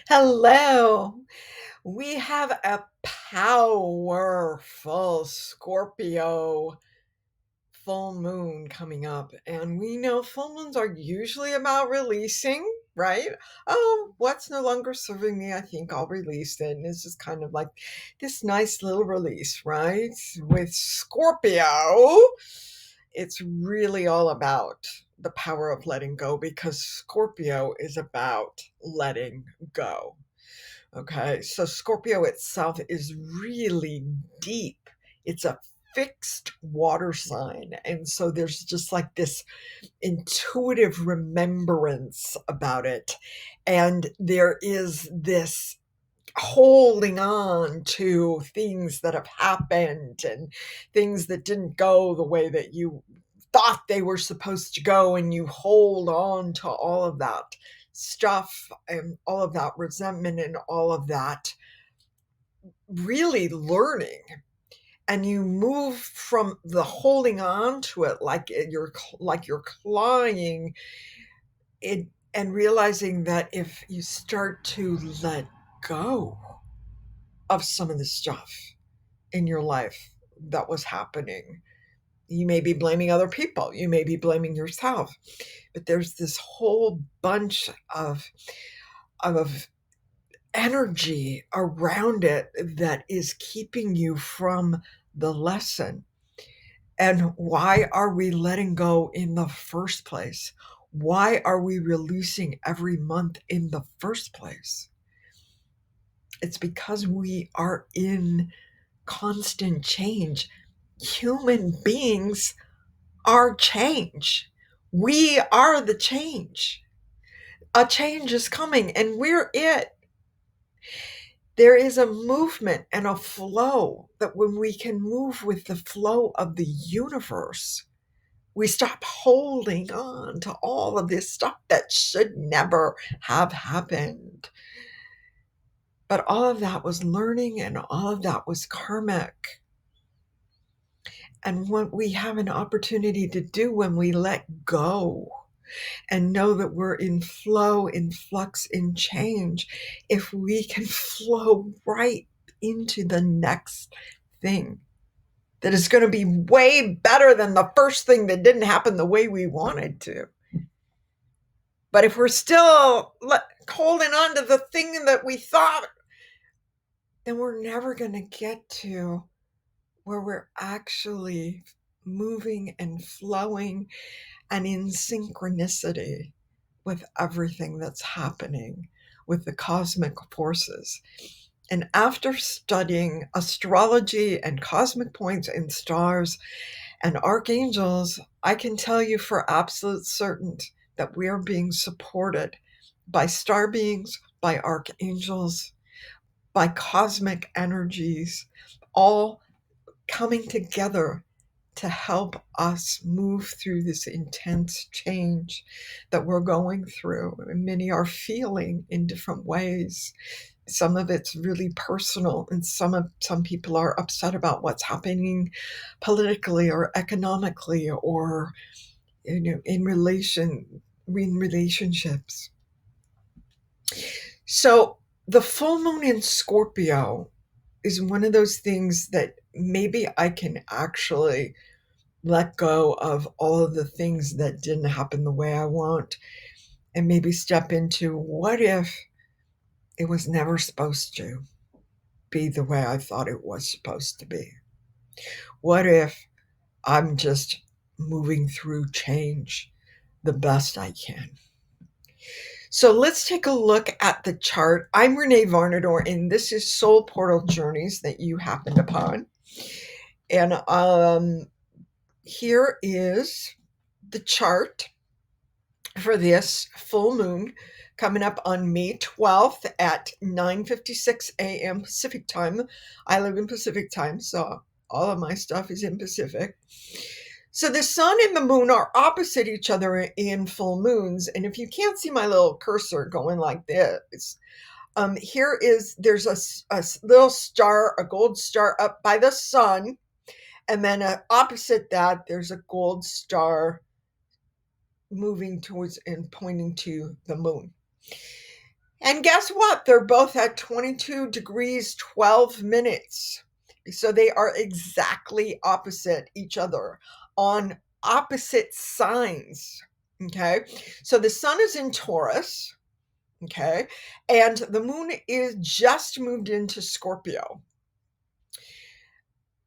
Hello. We have a powerful Scorpio full moon coming up. And we know full moons are usually about releasing, right? Oh, what's no longer serving me? I think I'll release it. And it's just kind of like this nice little release, right? With Scorpio, it's really all about the power of letting go because Scorpio is about letting go. Okay, so Scorpio itself is really deep. It's a fixed water sign. And so there's just like this intuitive remembrance about it. And there is this holding on to things that have happened and things that didn't go the way that you thought they were supposed to go, and you hold on to all of that stuff and all of that resentment and all of that really learning, and you move from the holding on to it like you're clawing it, and realizing that if you start to let go of some of the stuff in your life that was happening. You may be blaming other people, you may be blaming yourself, but there's this whole bunch of energy around it that is keeping you from the lesson. And why are we letting go in the first place? Why are we releasing every month in the first place? It's because we are in constant change. Human beings are change. We are the change. A change is coming, and we're it. There is a movement and a flow that when we can move with the flow of the universe, we stop holding on to all of this stuff that should never have happened. But all of that was learning and all of that was karmic. And what we have an opportunity to do when we let go and know that we're in flow, in flux, in change, if we can flow right into the next thing that is going to be way better than the first thing that didn't happen the way we wanted to. But if we're still holding on to the thing that we thought, then we're never going to get to where we're actually moving and flowing and in synchronicity with everything that's happening with the cosmic forces. And after studying astrology and cosmic points and stars and archangels, I can tell you for absolute certain that we are being supported by star beings, by archangels, by cosmic energies, all coming together to help us move through this intense change that we're going through. And many are feeling in different ways. Some of it's really personal, and some people are upset about what's happening politically or economically, or in relationships. So the full moon in Scorpio is one of those things that maybe I can actually let go of all of the things that didn't happen the way I want, and maybe step into what if it was never supposed to be the way I thought it was supposed to be? What if I'm just moving through change the best I can? So let's take a look at the chart. I'm Renee Varnador, and this is Soul Portal Journeys that you happened upon. And here is the chart for this full moon coming up on May 12th at 9:56 a.m. Pacific time. I live in Pacific time, so all of my stuff is in Pacific. So the sun and the moon are opposite each other in full moons. And if you can't see my little cursor going like this, there's a little star, a gold star up by the sun. And then opposite that, there's a gold star moving towards and pointing to the moon. And guess what? They're both at 22 degrees 12 minutes. So they are exactly opposite each other on opposite signs. Okay. So the sun is in Taurus. Okay. And the moon is just moved into Scorpio.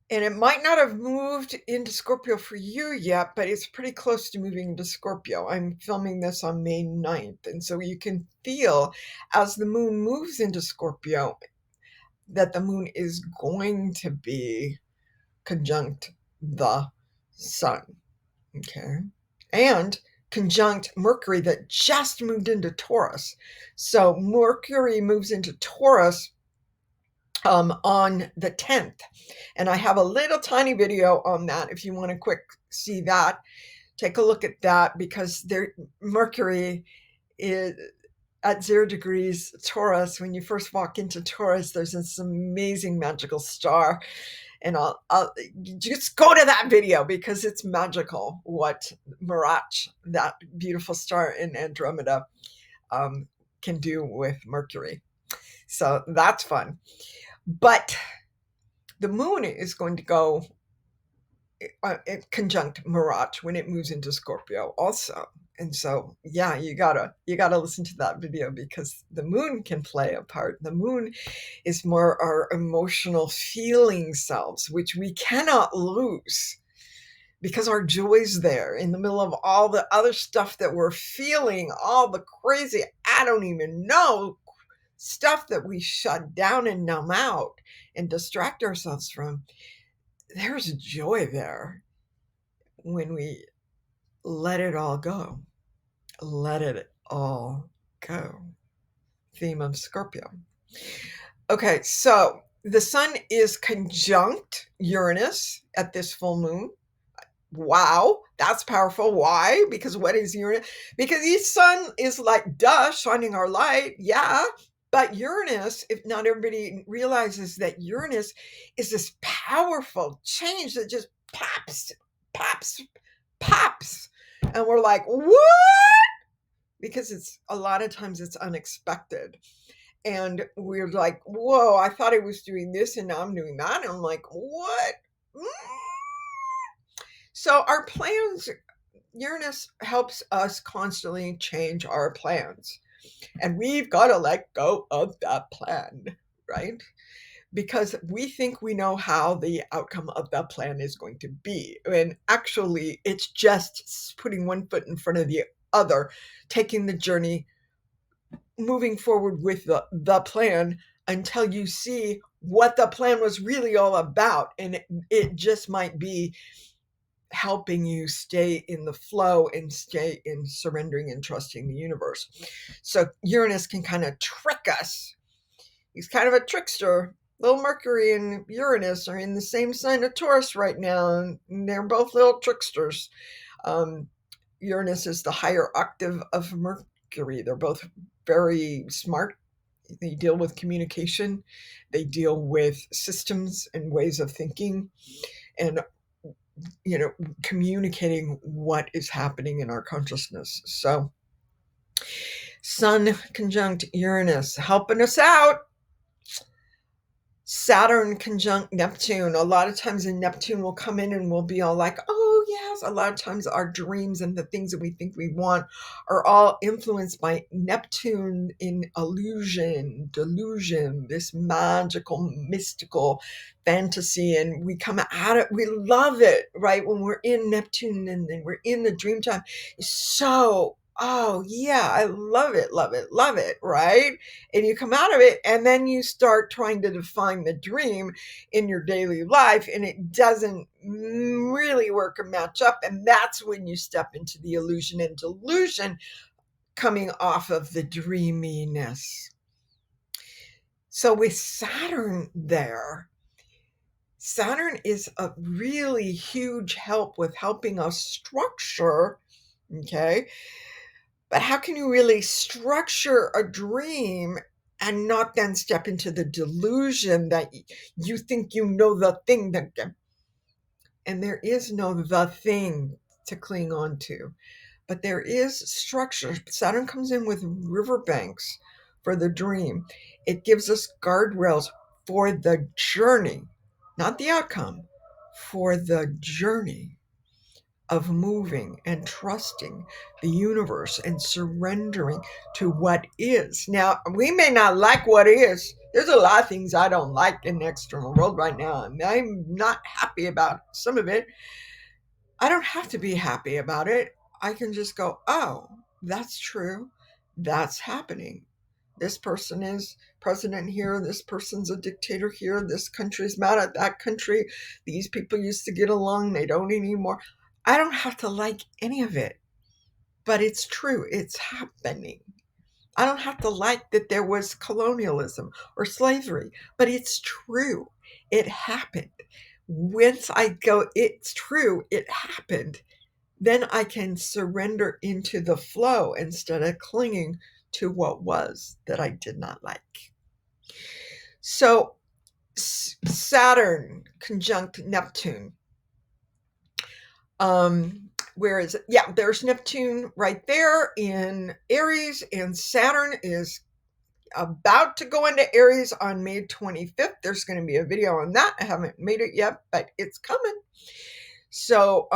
And it might not have moved into Scorpio for you yet, but it's pretty close to moving into Scorpio. I'm filming this on May 9th. And so you can feel as the moon moves into Scorpio that the moon is going to be conjunct the sun. Okay. And conjunct Mercury that just moved into Taurus. So Mercury moves into Taurus on the 10th. And I have a little tiny video on that. If you want to quick see that, take a look at that, because Mercury is at 0 degrees Taurus. When you first walk into Taurus, there's this amazing magical star. And I'll just go to that video because it's magical what Mirage, that beautiful star in Andromeda, can do with Mercury. So that's fun. But the moon is going to go conjunct Mirage when it moves into Scorpio also. And so, yeah, you gotta listen to that video because the moon can play a part. The moon is more our emotional feeling selves, which we cannot lose because our joy's there in the middle of all the other stuff that we're feeling, all the crazy, I don't even know, stuff that we shut down and numb out and distract ourselves from. There's joy there when we let it all go. Let it all go. Theme of Scorpio. Okay, so the sun is conjunct Uranus at this full moon. Wow, that's powerful. Why? Because what is Uranus? Because the sun is like, duh, shining our light. Yeah. But Uranus, if not everybody realizes that Uranus is this powerful change that just pops, pops, pops. And we're like, what? Because it's a lot of times it's unexpected. And we're like, whoa, I thought I was doing this and now I'm doing that. And I'm like, what? So our plans, Uranus helps us constantly change our plans. And we've got to let go of that plan, right? Because we think we know how the outcome of that plan is going to be. And actually, it's just putting one foot in front of the other, taking the journey, moving forward with the plan until you see what the plan was really all about. And it just might be helping you stay in the flow and stay in surrendering and trusting the universe. So Uranus can kind of trick us. He's kind of a trickster. Little Mercury and Uranus are in the same sign of Taurus right now, and they're both little tricksters. Uranus is the higher octave of Mercury. They're both very smart. They deal with communication. They deal with systems and ways of thinking, and communicating what is happening in our consciousness. So Sun conjunct Uranus helping us out. Saturn conjunct Neptune. A lot of times in Neptune will come in and we'll be all like, oh yes. A lot of times our dreams and the things that we think we want are all influenced by Neptune in illusion, delusion, this magical, mystical fantasy. And we come at it, we love it, right? When we're in Neptune and then we're in the dream time. It's so, oh yeah, I love it, right? And you come out of it and then you start trying to define the dream in your daily life and it doesn't really work or match up, and that's when you step into the illusion and delusion coming off of the dreaminess. So with Saturn there, Saturn is a really huge help with helping us structure, okay? But how can you really structure a dream and not then step into the delusion that you think you know the thing that, and there is no the thing to cling on to, but there is structure. Saturn comes in with riverbanks for the dream. It gives us guardrails for the journey, not the outcome, for the journey of moving and trusting the universe and surrendering to what is. Now, we may not like what is. There's a lot of things I don't like in the external world right now. I'm not happy about some of it. I don't have to be happy about it. I can just go, oh, that's true. That's happening. This person is president here. This person's a dictator here. This country's mad at that country. These people used to get along. They don't anymore. I don't have to like any of it, but it's true. It's happening. I don't have to like that there was colonialism or slavery, but it's true. It happened. Once I go, it's true. It happened. Then I can surrender into the flow instead of clinging to what was that I did not like. So, Saturn conjunct Neptune. Where is it? Yeah, there's Neptune right there in Aries, and Saturn is about to go into Aries on May 25th. There's going to be a video on that. I haven't made it yet, but it's coming. So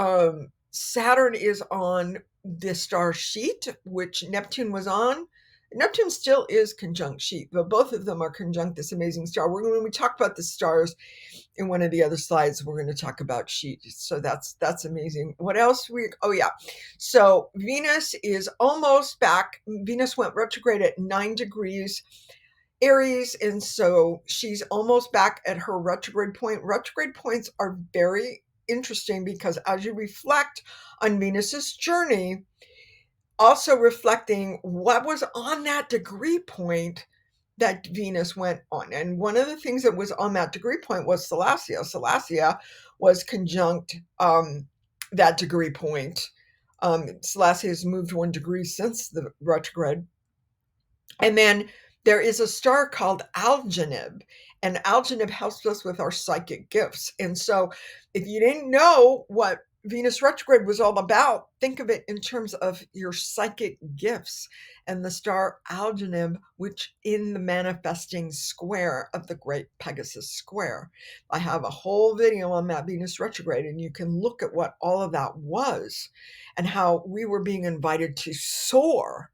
Saturn is on the star sheet, which Neptune was on. Neptune still is conjunct sheet, but both of them are conjunct this amazing star. When we talk about the stars in one of the other slides, we're going to talk about sheet. So that's amazing. What else? Oh yeah. So Venus is almost back. Venus went retrograde at 9 degrees Aries, and so she's almost back at her retrograde point. Retrograde points are very interesting because as you reflect on Venus's journey, also reflecting what was on that degree point that Venus went on. And one of the things that was on that degree point was Salacia. Salacia was conjunct that degree point. Salacia has moved 1 degree since the retrograde. And then there is a star called Algenib, and Algenib helps us with our psychic gifts. And so if you didn't know what Venus retrograde was all about, think of it in terms of your psychic gifts and the star Algenib, which in the manifesting square of the great Pegasus square. I have a whole video on that Venus retrograde, and you can look at what all of that was and how we were being invited to soar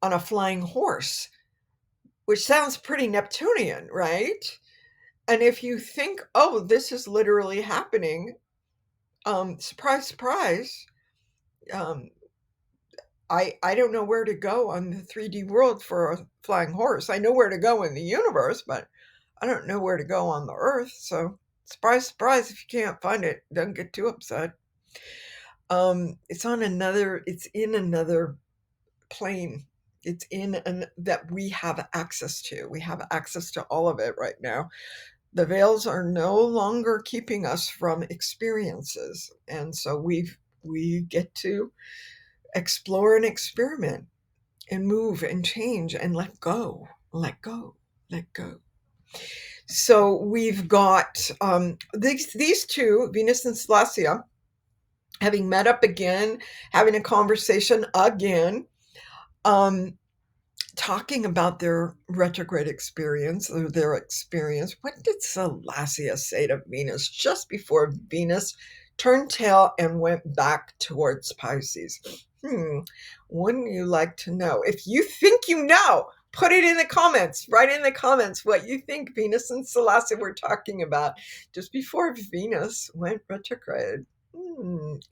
on a flying horse, which sounds pretty Neptunian, right? And if you think, oh, this is literally happening, surprise, surprise, um, I don't know where to go on the 3D world for a flying horse. I know where to go in the universe, but I don't know where to go on the earth. So surprise, surprise, if you can't find it, don't get too upset. It's in another plane. It's that we have access to. We have access to all of it right now. The veils are no longer keeping us from experiences. And so we get to explore and experiment and move and change and let go, let go, let go. So we've got these two, Venus and Salacia, having met up again, having a conversation again, talking about their retrograde experience or their experience. What did Salacia say to Venus just before Venus turned tail and went back towards Pisces? Wouldn't you like to know? If you think you know, put it in the comments. Write in the comments what you think Venus and Salacia were talking about just before Venus went retrograde.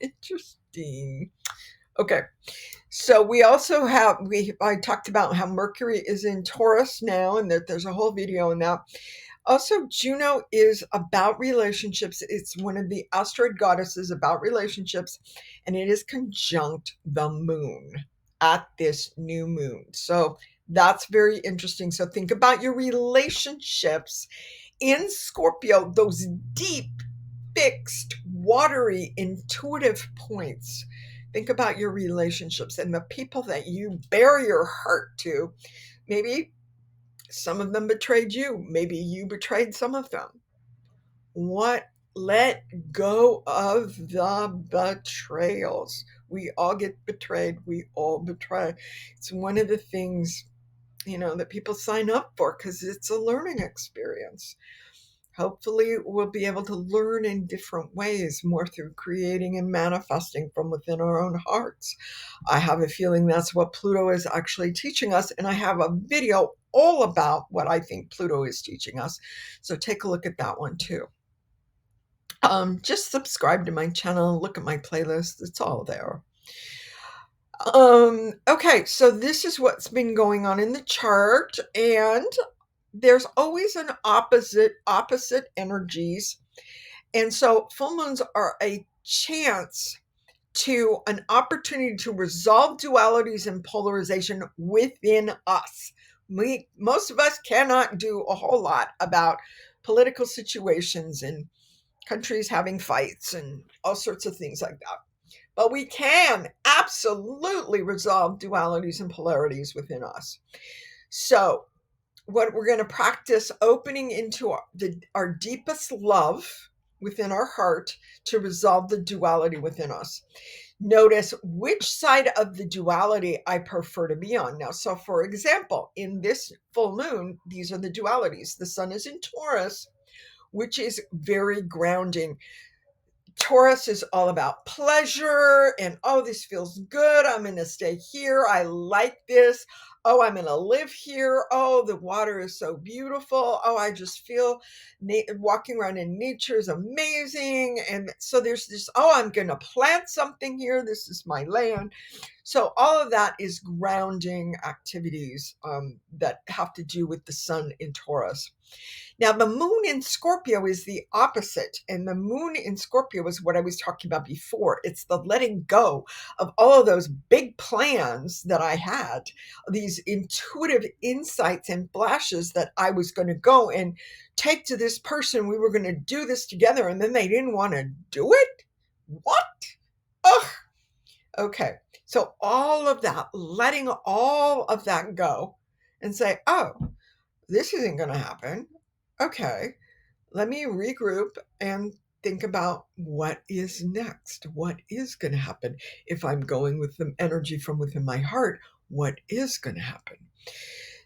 Interesting. Okay. So we also have, I talked about how Mercury is in Taurus now, and that there's a whole video on that. Also, Juno is about relationships. It's one of the asteroid goddesses about relationships, and it is conjunct the moon at this new moon. So that's very interesting. So think about your relationships in Scorpio, those deep, fixed, watery, intuitive points. Think about your relationships and the people that you bare your heart to. Maybe some of them betrayed you. Maybe you betrayed some of them. Let go of the betrayals. We all get betrayed. We all betray. It's one of the things that people sign up for because it's a learning experience. Hopefully, we'll be able to learn in different ways, more through creating and manifesting from within our own hearts. I have a feeling that's what Pluto is actually teaching us, and I have a video all about what I think Pluto is teaching us. So take a look at that one too. Just subscribe to my channel, look at my playlist, it's all there. Okay, so this is what's been going on in the chart, and there's always an opposite energies. And so full moons are a chance to an opportunity to resolve dualities and polarization within us. Most of us cannot do a whole lot about political situations and countries having fights and all sorts of things like that. But we can absolutely resolve dualities and polarities within us. So, what we're going to practice opening into our deepest love within our heart to resolve the duality within us. Notice which side of the duality I prefer to be on. Now, so for example, in this full moon, these are the dualities. The sun is in Taurus, which is very grounding. Taurus is all about pleasure and, oh, this feels good. I'm going to stay here. I like this. Oh, I'm going to live here. Oh, the water is so beautiful. Oh, I just feel walking around in nature is amazing. And so there's this, oh, I'm going to plant something here. This is my land. So all of that is grounding activities that have to do with the sun in Taurus. Now, the moon in Scorpio is the opposite. And the moon in Scorpio is what I was talking about before. It's the letting go of all of those big plans that I had, these intuitive insights and flashes that I was going to go and take to this person. We were going to do this together. And then they didn't want to do it. What? Ugh. Okay. So all of that, letting all of that go and say, oh, this isn't going to happen. Okay, let me regroup and think about what is next. What is going to happen? If I'm going with the energy from within my heart, what is going to happen?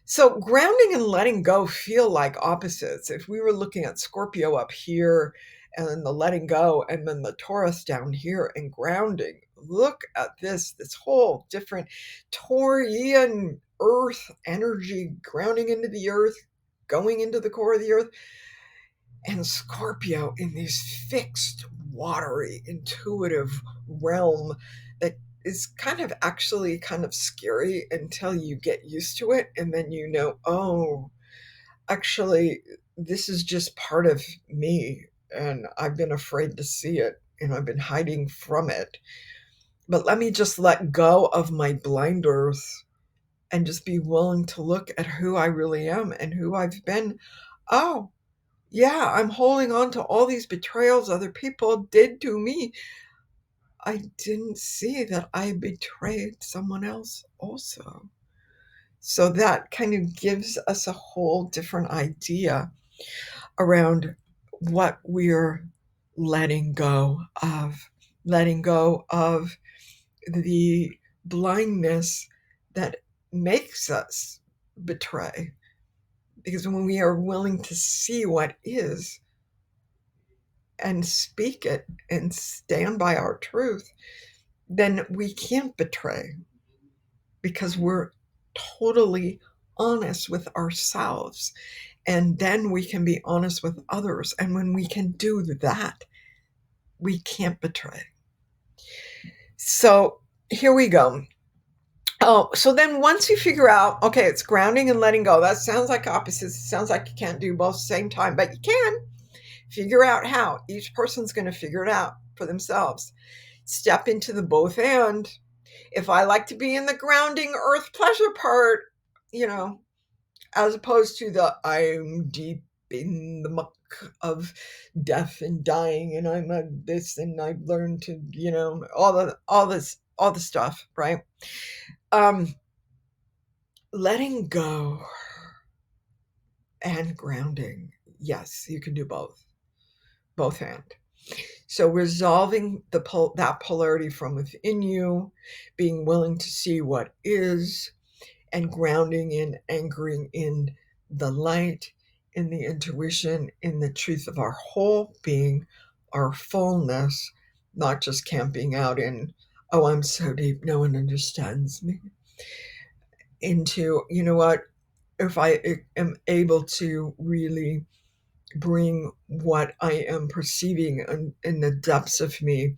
So grounding and letting go feel like opposites. If we were looking at Scorpio up here and then the letting go and then the Taurus down here and grounding, look at this whole different Taurian earth energy grounding into the earth, going into the core of the earth, and Scorpio in this fixed, watery, intuitive realm that is actually kind of scary until you get used to it. And then oh, actually, this is just part of me. And I've been afraid to see it and I've been hiding from it. But let me just let go of my blinders and just be willing to look at who I really am and who I've been. Oh, yeah, I'm holding on to all these betrayals other people did to me. I didn't see that I betrayed someone else also. So that kind of gives us a whole different idea around what we're letting go of the blindness that makes us betray. Because when we are willing to see what is and speak it and stand by our truth, then we can't betray because we're totally honest with ourselves. And then we can be honest with others. And when we can do that, we can't betray. So here we go. Oh, so then once you figure out, okay, it's grounding and letting go. That sounds like opposites. It sounds like you can't do both at the same time, but you can figure out how. Each person's going to figure it out for themselves. Step into the both and. If I like to be in the grounding earth pleasure part, as opposed to the I'm deep in the muck of death and dying and I'm a this and I've learned to, all the stuff, right? Letting go and grounding. Yes, you can do both and. So resolving that polarity from within you, being willing to see what is, and grounding in, anchoring in the light, in the intuition, in the truth of our whole being, our fullness, not just camping out in, oh, I'm so deep, no one understands me. Into, you know what, if I am able to really bring what I am perceiving in the depths of me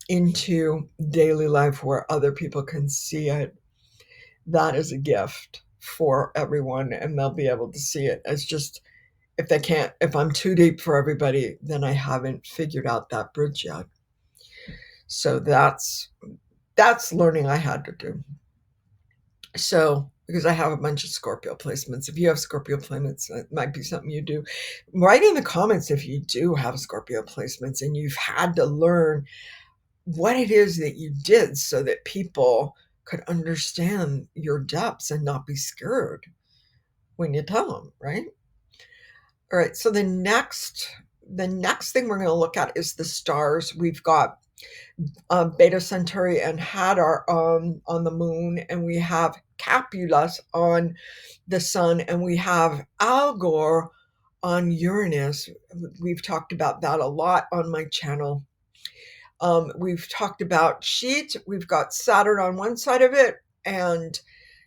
into daily life where other people can see it, that is a gift for everyone, and they'll be able to see it as just, if they can't, if I'm too deep for everybody, then I haven't figured out that bridge yet. So that's learning I had to do. So, because I have a bunch of Scorpio placements. If you have Scorpio placements, it might be something you do. Write in the comments if you do have Scorpio placements and you've had to learn what it is that you did so that people could understand your depths and not be scared when you tell them, right? All right, so the next thing we're going to look at is the stars. We've got Beta Centauri and Hadar on the moon, and we have Capulus on the sun, and we have Algor on Uranus. We've talked about that a lot on my channel. We've talked about Sheet. We've got Saturn on one side of it and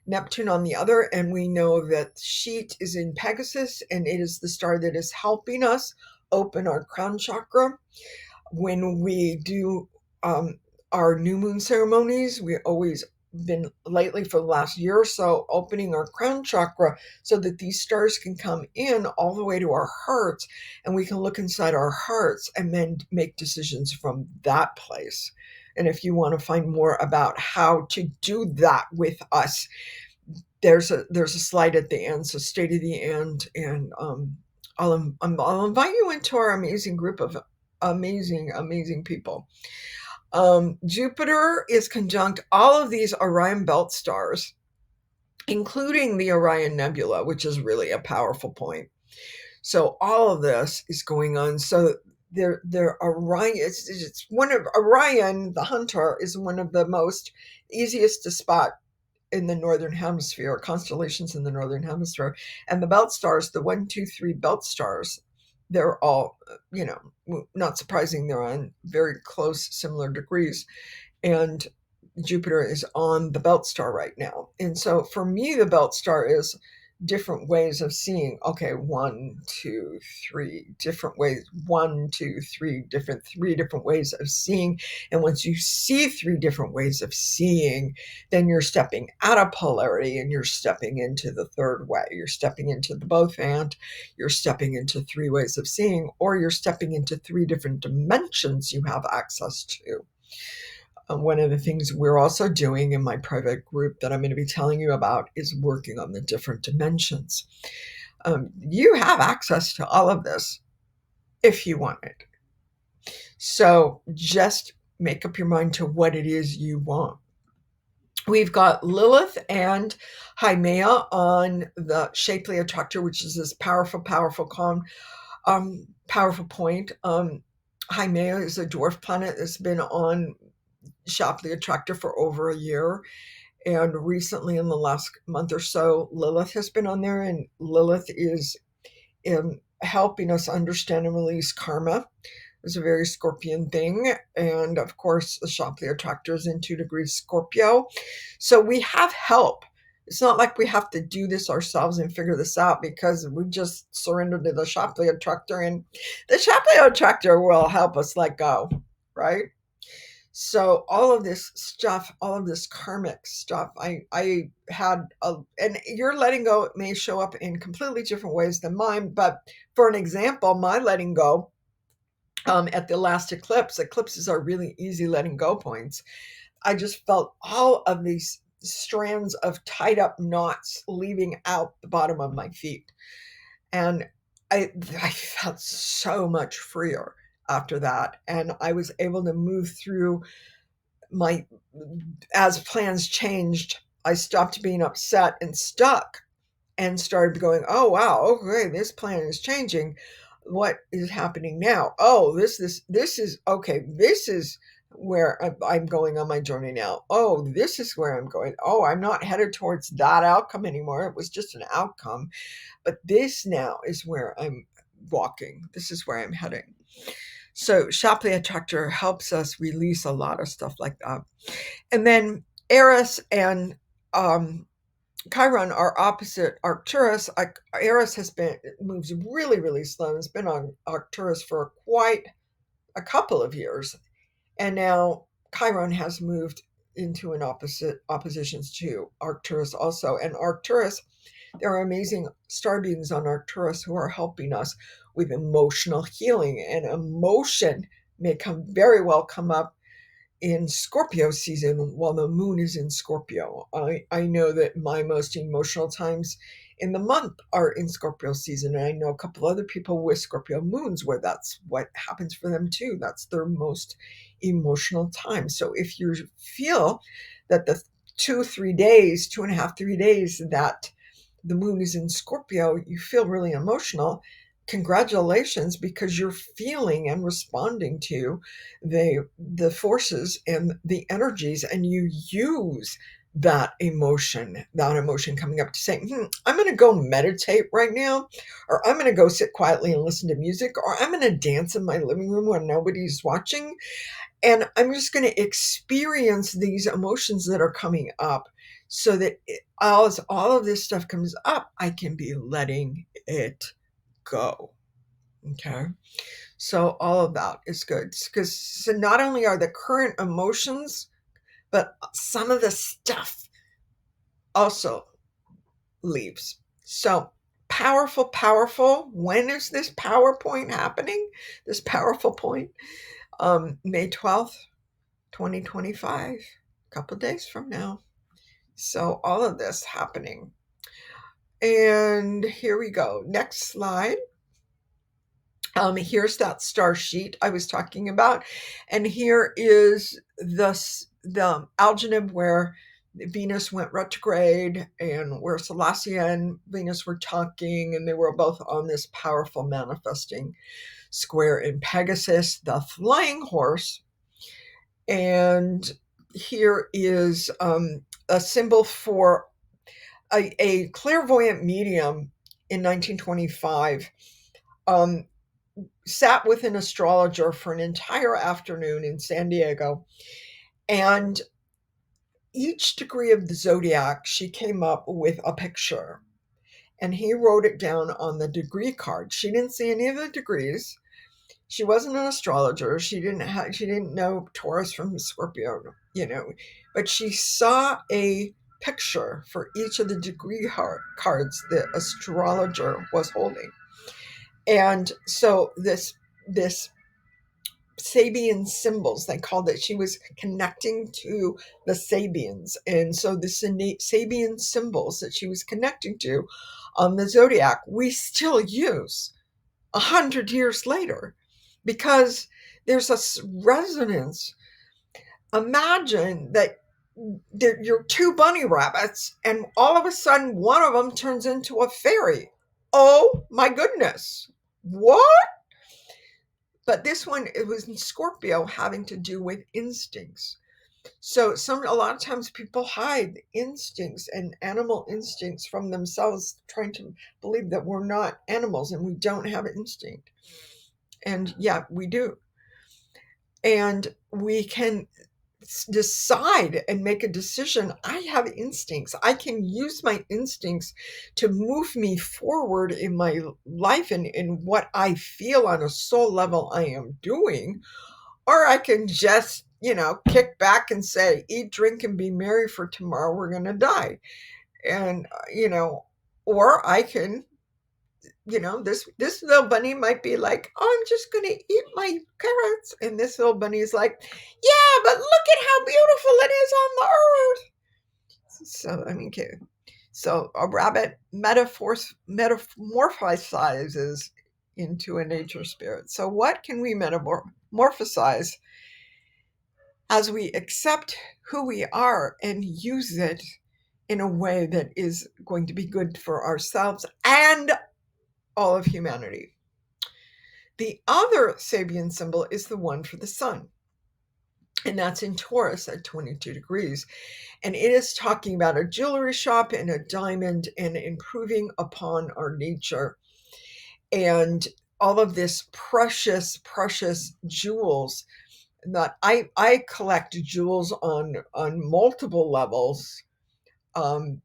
Neptune on the other, and we know that Sheet is in Pegasus, and it is the star that is helping us open our crown chakra. When we do our new moon ceremonies, we always been lately for the last year or so opening our crown chakra so that these stars can come in all the way to our hearts, and we can look inside our hearts and then make decisions from that place. And if you want to find more about how to do that with us, there's a slide at the end, so stay to the end, and I'll invite you into our amazing group of amazing people. Jupiter is conjunct all of these Orion belt stars, including the Orion Nebula, which is really a powerful point. So all of this is going on. So they're Orion. It's one of Orion, the hunter, is one of the most easiest to spot in the northern hemisphere, constellations in the northern hemisphere. And the belt stars, the 1, 2, 3 belt stars, they're all, not surprising, they're on very close, similar degrees. And Jupiter is on the belt star right now. And so for me, the belt star is different ways of seeing. Okay, 1, 2, 3 different ways. 1, 2, 3 different ways of seeing. And once you see 3 different ways of seeing, then you're stepping out of polarity and you're stepping into the third way. You're stepping into the both and, you're stepping into 3 ways of seeing, or you're stepping into 3 different dimensions you have access to. One of the things we're also doing in my private group that I'm going to be telling you about is working on the different dimensions. You have access to all of this if you want it. So just make up your mind to what it is you want. We've got Lilith and Haumea on the Shapely Attractor, which is this powerful point. Haumea is a dwarf planet that's been on Shapley Attractor for over a year. And recently, in the last month or so, Lilith has been on there, and Lilith is helping us understand and release karma. It's a very Scorpion thing. And of course, the Shapley Attractor is in 2 degrees Scorpio. So we have help. It's not like we have to do this ourselves and figure this out, because we just surrender to the Shapley Attractor, and the Shapley Attractor will help us let go, right? So all of this stuff, all of this karmic stuff, I had, and your letting go may show up in completely different ways than mine. But for an example, my letting go at the last eclipse, eclipses are really easy letting go points. I just felt all of these strands of tied up knots leaving out the bottom of my feet. And I felt so much freer after that. And I was able to move through as plans changed, I stopped being upset and stuck and started going, oh, wow, okay, this plan is changing. What is happening now? Oh, this is okay. This is where I'm going on my journey now. Oh, this is where I'm going. Oh, I'm not headed towards that outcome anymore. It was just an outcome. But this now is where I'm walking. This is where I'm heading. So Shapley Attractor helps us release a lot of stuff like that. And then Eris and Chiron are opposite Arcturus. Eris has been moves really, really slow. It's been on Arcturus for quite a couple of years, and now Chiron has moved into an oppositions to Arcturus also. And Arcturus, there are amazing star beings on Arcturus who are helping us with emotional healing, and emotion may come up in Scorpio season while the moon is in Scorpio. I know that my most emotional times in the month are in Scorpio season. And I know a couple other people with Scorpio moons where that's what happens for them too. That's their most emotional time. So if you feel that the 2.5, 3 days that the moon is in Scorpio, you feel really emotional. Congratulations, because you're feeling and responding to the forces and the energies, and you use that emotion coming up to say, I'm going to go meditate right now, or I'm going to go sit quietly and listen to music, or I'm going to dance in my living room when nobody's watching, and I'm just going to experience these emotions that are coming up, so that as all of this stuff comes up, I can be letting it go. Okay. So all of that is good, because so not only are the current emotions, but some of the stuff also leaves. So powerful, powerful. When is this PowerPoint happening? This powerful point, May 12th, 2025, a couple days from now. So all of this happening. And here we go. Next slide. Here's that star sheet I was talking about, and here is the algorithm where Venus went retrograde, and where Selassie and Venus were talking, and they were both on this powerful manifesting square in Pegasus, the flying horse. And here is a symbol for a clairvoyant medium in 1925. Um, Sat with an astrologer for an entire afternoon in San Diego. And each degree of the zodiac, she came up with a picture. And he wrote it down on the degree card. She didn't see any of the degrees. She wasn't an astrologer. She didn't know Taurus from Scorpio, but she saw a picture for each of the degree cards the astrologer was holding. And so this Sabian symbols, they called it. She was connecting to the Sabians. And so the Sabian symbols that she was connecting to on the zodiac, we still use 100 years later, because there's a resonance. Imagine that you're two bunny rabbits, and all of a sudden one of them turns into a fairy. Oh my goodness. What? But this one, it was in Scorpio, having to do with instincts. So a lot of times people hide instincts and animal instincts from themselves, trying to believe that we're not animals and we don't have instinct. And yeah, we do. And we can decide and make a decision. I have instincts. I can use my instincts to move me forward in my life and in what I feel on a soul level I am doing. Or I can just, kick back and say, eat, drink, and be merry, for tomorrow we're going to die. And, or I can, this little bunny might be like, oh, I'm just going to eat my carrots. And this little bunny is like, yeah, but look at how beautiful it is on the earth. So, okay. So a rabbit metamorphosizes into a nature spirit. So what can we metamorphosize as we accept who we are and use it in a way that is going to be good for ourselves and all of humanity? The other Sabian symbol is the one for the sun. And that's in Taurus at 22 degrees. And it is talking about a jewelry shop and a diamond and improving upon our nature. And all of this precious, precious jewels that I collect jewels on multiple levels. Um,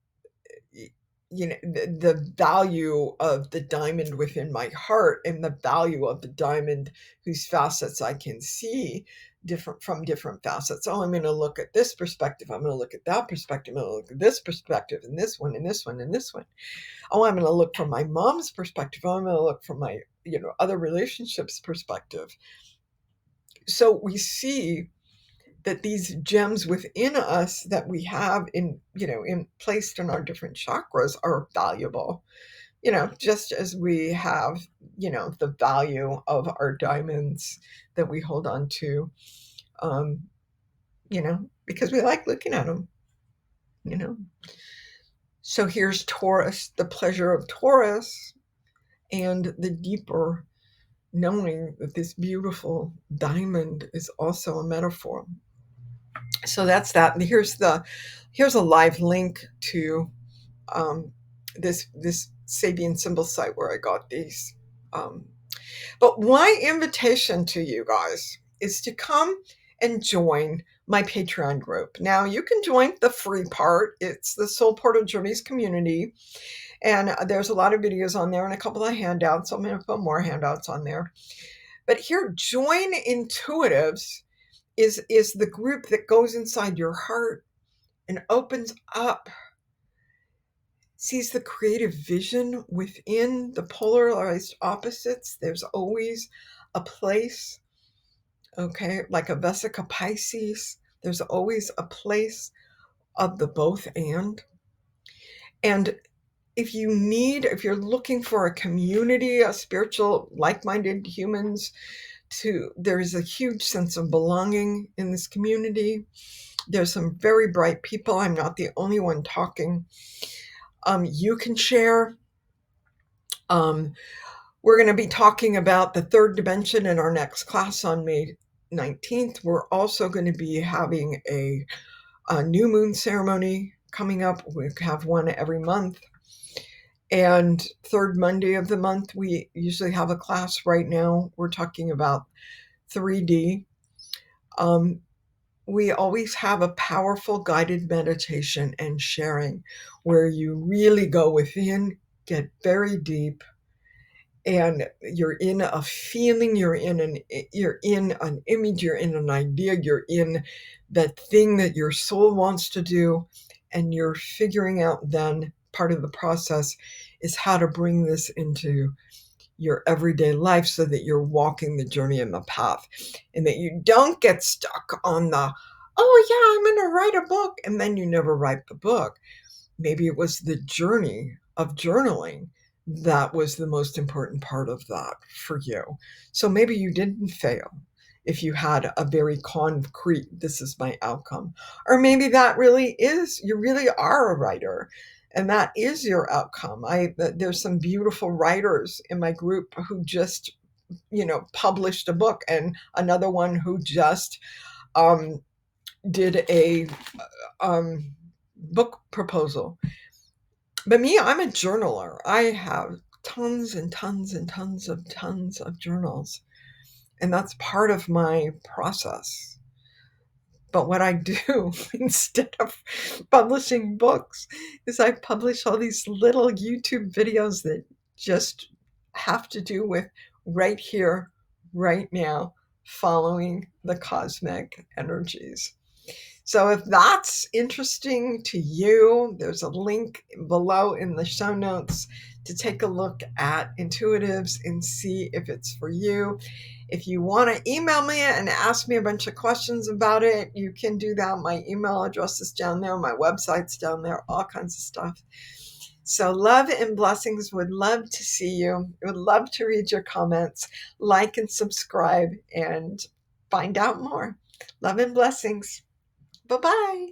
the value of the diamond within my heart and the value of the diamond whose facets I can see different from different facets. Oh, I'm going to look at this perspective. I'm going to look at that perspective. I'm going to look at this perspective and this one and this one and this one. Oh, I'm going to look from my mom's perspective. Oh, I'm going to look from my, other relationships perspective. So we see that these gems within us that we have in placed in our different chakras are valuable, just as we have, the value of our diamonds that we hold on to, um, because we like looking at them, you know. So here's Taurus, the pleasure of Taurus, and the deeper knowing that this beautiful diamond is also a metaphor. So that's that. And here's a live link to this Sabian symbol site where I got these. But my invitation to you guys is to come and join my Patreon group. Now you can join the free part. It's the Soul Portal Journeys community. And there's a lot of videos on there and a couple of handouts. I'm going to put more handouts on there. But here, join Intuitives is the group that goes inside your heart and opens up, sees the creative vision within the polarized opposites. There's always a place, okay, like a Vesica Pisces. There's always a place of the both and. And if you're looking for a community, a spiritual, like-minded humans, there's a huge sense of belonging in this community. There's some very bright people. I'm not the only one talking. You can share. We're going to be talking about the third dimension in our next class on May 19th. We're also going to be having a new moon ceremony coming up. We have one every month. And third Monday of the month, we usually have a class. Right now, we're talking about 3D. We always have a powerful guided meditation and sharing where you really go within, get very deep, and you're in a feeling, you're in an image, you're in an idea, you're in that thing that your soul wants to do, and you're figuring out then part of the process is how to bring this into your everyday life so that you're walking the journey and the path, and that you don't get stuck on oh yeah, I'm going to write a book, and then you never write the book. Maybe it was the journey of journaling that was the most important part of that for you. So maybe you didn't fail if you had a very concrete, this is my outcome. Or maybe that really is, you really are a writer and that is your outcome. There's some beautiful writers in my group who just, published a book, and another one who just did a book proposal. But me, I'm a journaler. I have tons and tons and tons of journals. And that's part of my process. But what I do instead of publishing books is I publish all these little YouTube videos that just have to do with right here, right now, following the cosmic energies. So if that's interesting to you, there's a link below in the show notes to take a look at Intuitives and see if it's for you. If you want to email me and ask me a bunch of questions about it, you can do that. My email address is down there. My website's down there, all kinds of stuff. So love and blessings. Would love to see you. Would love to read your comments. Like and subscribe and find out more. Love and blessings. Bye-bye.